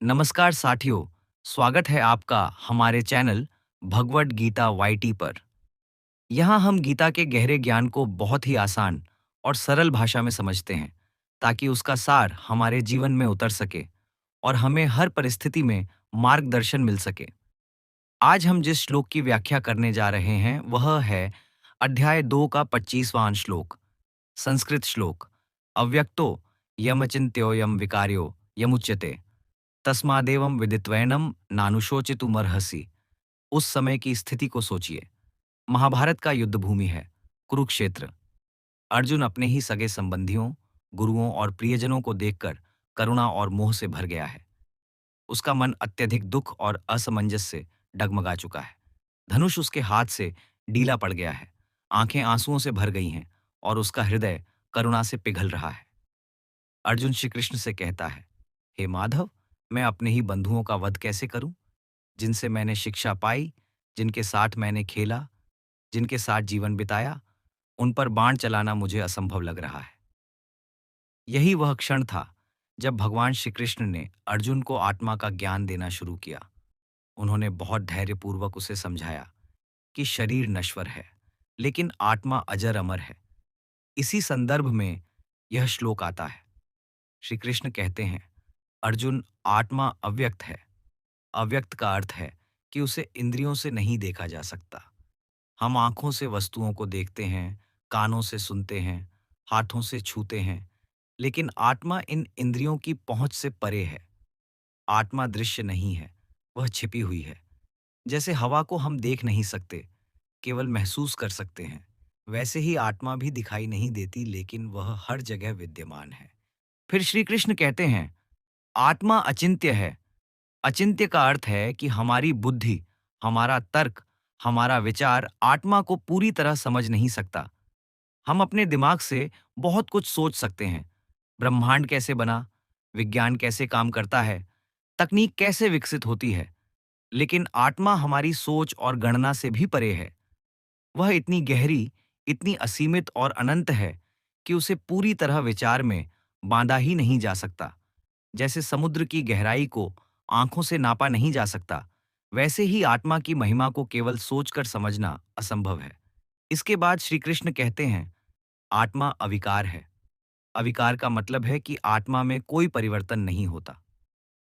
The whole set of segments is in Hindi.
नमस्कार साथियों, स्वागत है आपका हमारे चैनल भगवड गीता वाईटी पर। यहाँ हम गीता के गहरे ज्ञान को बहुत ही आसान और सरल भाषा में समझते हैं, ताकि उसका सार हमारे जीवन में उतर सके और हमें हर परिस्थिति में मार्गदर्शन मिल सके। आज हम जिस श्लोक की व्याख्या करने जा रहे हैं, वह है अध्याय 2 का 25वां श्लोक। संस्कृत श्लोक। अव्यक्तो यमचिन्त्योऽयं विकार्यो यमुच्यते तस्मादेवं विदित्वैनं नानुशोचितुमर्हसि। उस समय की स्थिति को सोचिए। महाभारत का युद्ध भूमि है, कुरुक्षेत्र। अर्जुन अपने ही सगे संबंधियों, गुरुओं और प्रियजनों को देखकर करुणा और मोह से भर गया है। उसका मन अत्यधिक दुख और असमंजस से डगमगा चुका है। धनुष उसके हाथ से ढीला पड़ गया है। आंखें आंसुओं से भर गई हैं और उसका हृदय करुणा से पिघल रहा है। अर्जुन श्री कृष्ण से कहता है, हे माधव, मैं अपने ही बंधुओं का वध कैसे करूं, जिनसे मैंने शिक्षा पाई, जिनके साथ मैंने खेला, जिनके साथ जीवन बिताया, उन पर बाण चलाना मुझे असंभव लग रहा है। यही वह क्षण था जब भगवान श्री कृष्ण ने अर्जुन को आत्मा का ज्ञान देना शुरू किया। उन्होंने बहुत धैर्यपूर्वक उसे समझाया कि शरीर नश्वर है, लेकिन आत्मा अजर अमर है। इसी संदर्भ में यह श्लोक आता है। श्री कृष्ण कहते हैं, अर्जुन, आत्मा अव्यक्त है। अव्यक्त का अर्थ है कि उसे इंद्रियों से नहीं देखा जा सकता। हम आंखों से वस्तुओं को देखते हैं, कानों से सुनते हैं, हाथों से छूते हैं, लेकिन आत्मा इन इंद्रियों की पहुंच से परे है। आत्मा दृश्य नहीं है, वह छिपी हुई है। जैसे हवा को हम देख नहीं सकते, केवल महसूस कर सकते हैं, वैसे ही आत्मा भी दिखाई नहीं देती, लेकिन वह हर जगह विद्यमान है। फिर श्री कृष्ण कहते हैं, आत्मा अचिंत्य है। अचिंत्य का अर्थ है कि हमारी बुद्धि, हमारा तर्क, हमारा विचार आत्मा को पूरी तरह समझ नहीं सकता। हम अपने दिमाग से बहुत कुछ सोच सकते हैं। ब्रह्मांड कैसे बना, विज्ञान कैसे काम करता है, तकनीक कैसे विकसित होती है, लेकिन आत्मा हमारी सोच और गणना से भी परे है। वह इतनी गहरी, इतनी असीमित और अनंत है कि उसे पूरी तरह विचार में बांधा ही नहीं जा सकता। जैसे समुद्र की गहराई को आंखों से नापा नहीं जा सकता, वैसे ही आत्मा की महिमा को केवल सोचकर समझना असंभव है। इसके बाद श्री कृष्ण कहते हैं, आत्मा अविकार है। अविकार का मतलब है कि आत्मा में कोई परिवर्तन नहीं होता।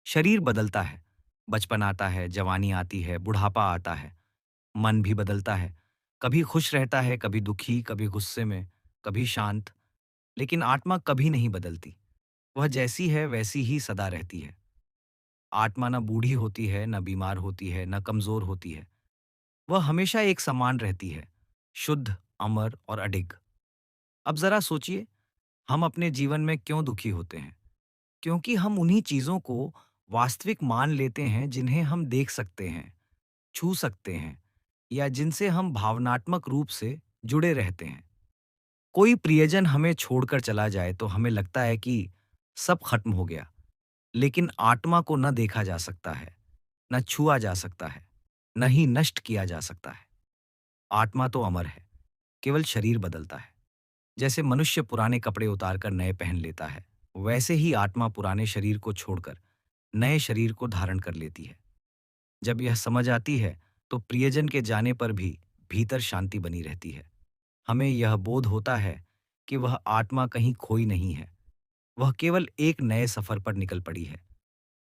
शरीर बदलता है, बचपन आता है, जवानी आती है, बुढ़ापा आता है, मन भी बदलता है। कभी खुश रहता है, कभी दुखी, कभी गुस्से में, कभी शांत, लेकिन आत्मा कभी नहीं बदलती। वह जैसी है वैसी ही सदा रहती है। आत्मा न बूढ़ी होती है, न बीमार होती है, न कमजोर होती है। वह हमेशा एक समान रहती है, शुद्ध, अमर और अडिग। अब जरा सोचिए, हम अपने जीवन में क्यों दुखी होते हैं? क्योंकि हम उन्हीं चीजों को वास्तविक मान लेते हैं जिन्हें हम देख सकते हैं, छू सकते हैं, या जिनसे हम भावनात्मक रूप से जुड़े रहते हैं। कोई प्रियजन हमें छोड़कर चला जाए तो हमें लगता है कि सब खत्म हो गया, लेकिन आत्मा को न देखा जा सकता है, न छुआ जा सकता है, न ही नष्ट किया जा सकता है। आत्मा तो अमर है, केवल शरीर बदलता है। जैसे मनुष्य पुराने कपड़े उतारकर नए पहन लेता है, वैसे ही आत्मा पुराने शरीर को छोड़कर नए शरीर को धारण कर लेती है। जब यह समझ आती है, तो प्रियजन के जाने पर भी भीतर शांति बनी रहती है। हमें यह बोध होता है कि वह आत्मा कहीं खोई नहीं है, वह केवल एक नए सफर पर निकल पड़ी है।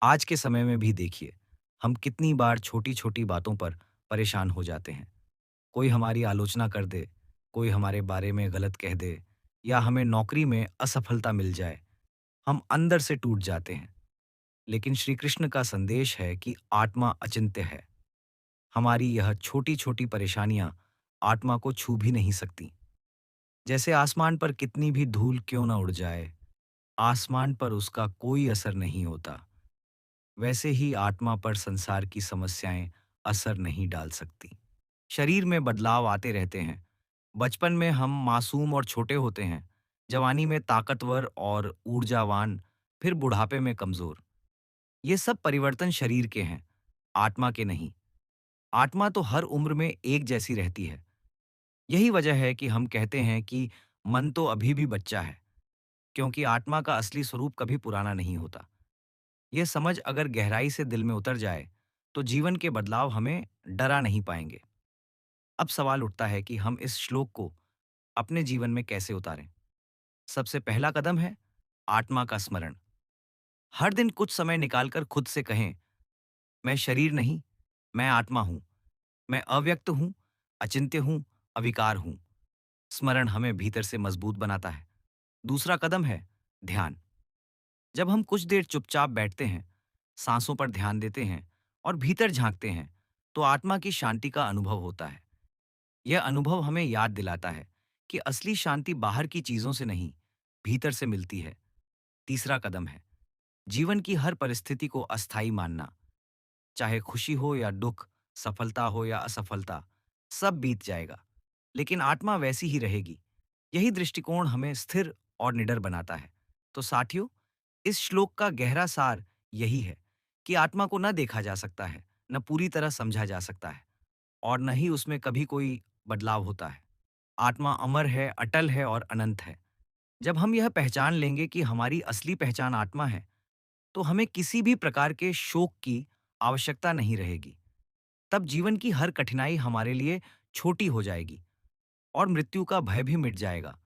आज के समय में भी देखिए, हम कितनी बार छोटी-छोटी बातों पर परेशान हो जाते हैं। कोई हमारी आलोचना कर दे, कोई हमारे बारे में गलत कह दे, या हमें नौकरी में असफलता मिल जाए, हम अंदर से टूट जाते हैं। लेकिन श्री कृष्ण का संदेश है कि आत्मा अचिंत्य है। हमारी यह छोटी-छोटी परेशानियां आत्मा को छू भी नहीं सकती। जैसे आसमान पर कितनी भी धूल क्यों न उड़ जाए, आसमान पर उसका कोई असर नहीं होता, वैसे ही आत्मा पर संसार की समस्याएं असर नहीं डाल सकती। शरीर में बदलाव आते रहते हैं। बचपन में हम मासूम और छोटे होते हैं, जवानी में ताकतवर और ऊर्जावान, फिर बुढ़ापे में कमजोर। ये सब परिवर्तन शरीर के हैं, आत्मा के नहीं। आत्मा तो हर उम्र में एक जैसी रहती है। यही वजह है कि हम कहते हैं कि मन तो अभी भी बच्चा है, क्योंकि आत्मा का असली स्वरूप कभी पुराना नहीं होता। यह समझ अगर गहराई से दिल में उतर जाए, तो जीवन के बदलाव हमें डरा नहीं पाएंगे। अब सवाल उठता है कि हम इस श्लोक को अपने जीवन में कैसे उतारें। सबसे पहला कदम है आत्मा का स्मरण। हर दिन कुछ समय निकालकर खुद से कहें, मैं शरीर नहीं, मैं आत्मा हूं, मैं अव्यक्त हूं, अचिंत्य हूं, अविकार हूं। स्मरण हमें भीतर से मजबूत बनाता है। दूसरा कदम है ध्यान। जब हम कुछ देर चुपचाप बैठते हैं, सांसों पर ध्यान देते हैं और भीतर झांकते हैं, तो आत्मा की शांति का अनुभव होता है। यह अनुभव हमें याद दिलाता है कि असली शांति बाहर की चीजों से नहीं, भीतर से मिलती है। तीसरा कदम है जीवन की हर परिस्थिति को अस्थायी मानना। चाहे खुशी हो या दुख, सफलता हो या असफलता, सब बीत जाएगा, लेकिन आत्मा वैसी ही रहेगी। यही दृष्टिकोण हमें स्थिर और निडर बनाता है। तो साथियों, इस श्लोक का गहरा सार यही है कि आत्मा को न देखा जा सकता है, न पूरी तरह समझा जा सकता है, और न ही उसमें कभी कोई बदलाव होता है। आत्मा अमर है, अटल है और अनंत है। जब हम यह पहचान लेंगे कि हमारी असली पहचान आत्मा है, तो हमें किसी भी प्रकार के शोक की आवश्यकता नहीं रहेगी। तब जीवन की हर कठिनाई हमारे लिए छोटी हो जाएगी और मृत्यु का भय भी मिट जाएगा।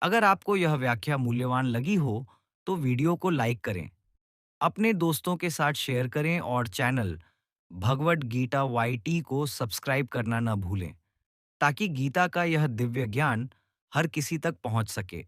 अगर आपको यह व्याख्या मूल्यवान लगी हो, तो वीडियो को लाइक करें, अपने दोस्तों के साथ शेयर करें और चैनल भगवट गीता वाईटी को सब्सक्राइब करना न भूलें, ताकि गीता का यह दिव्य ज्ञान हर किसी तक पहुंच सके।